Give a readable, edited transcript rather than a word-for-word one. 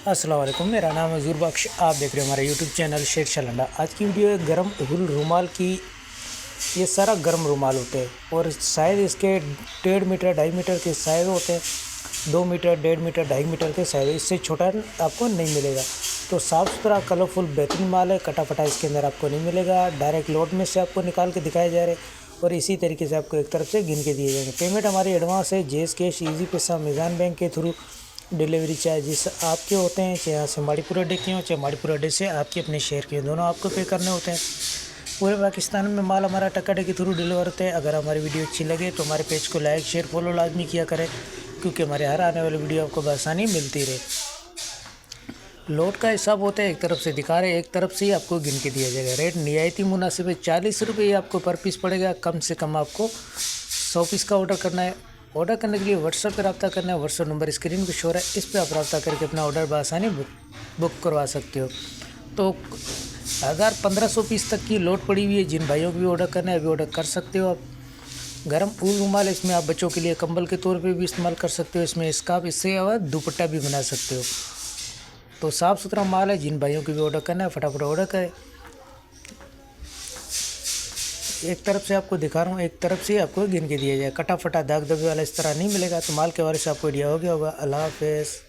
अस्सलाम वालेकुम, मेरा नाम है ज़ुरबख्श। आप देख रहे हो हमारे यूट्यूब चैनल शेख शलंडा। आज की वीडियो है गर्म वूल रुमाल की। ये सारा गर्म रुमाल होते हैं और शायद इसके 1.5 मीटर 2.5 मीटर के साइज़ होते हैं। 2 मीटर 1.5 मीटर 2.5 मीटर के साइज़, इससे छोटा आपको नहीं मिलेगा। तो साफ़ सुथरा कलरफुल बेहतरीन माल है। कटा फटा इसके अंदर आपको नहीं मिलेगा। डायरेक्ट लोड में से आपको निकाल के दिखाए जा रहे और इसी तरीके से आपको एक तरफ से गिन के दिए जाएंगे। पेमेंट हमारी एडवांस है, जेस कैश, ईजी पैसा, मीज़ान बैंक के थ्रू। डिलीवरी चार्जेस आपके होते हैं, चाहे यहाँ से माड़ीपुर अड्डे के हों चाहे माड़ीपुर अड्डे से आपके अपने शहर के, दोनों आपको पे करने होते हैं। पूरे पाकिस्तान में माल हमारा टक्का के थ्रू डिलीवर होते हैं। अगर हमारी वीडियो अच्छी लगे तो हमारे पेज को लाइक शेयर फॉलो लाजमी किया करें, क्योंकि हमारे हर आने वाली वीडियो आपको बआसानी मिलती रहे। लोड का हिसाब होता है, एक तरफ से दिखा रहे, एक तरफ से ही आपको गिन के दिया जाएगा। रेट निहायती मुनासिब है, 40 रुपये आपको पर पीस पड़ेगा। कम से कम आपको 100 पीस का ऑर्डर करना है। ऑर्डर करने के लिए व्हाट्सएप पर रब्ता करना है। व्हाट्सएप नंबर स्क्रीन पर शो रहा है, इस पर आप रब्ता करके अपना ऑर्डर बआसानी बुक करवा सकते हो। तो अगर 1500 पीस तक की लोड पड़ी हुई है, जिन भाइयों को भी ऑर्डर करना है अभी ऑर्डर कर सकते हो आप। गर्म ऊल रुमाल, इसमें आप बच्चों के लिए कंबल के तौर पे भी इस्तेमाल कर सकते हो। इसमें स्कार्फ, इससे दुपट्टा भी बना सकते हो। तो साफ़ सुथरा माल है, जिन भाइयों को भी ऑर्डर करना है फटाफट ऑर्डर करें। एक तरफ से आपको दिखा रहा हूँ, एक तरफ से आपको गिन के दिया जाए। कटा फटा दाग दबे वाला इस तरह नहीं मिलेगा। तो माल के बारे से आपको आइडिया हो गया होगा। अल्लाह हाफ़िज़।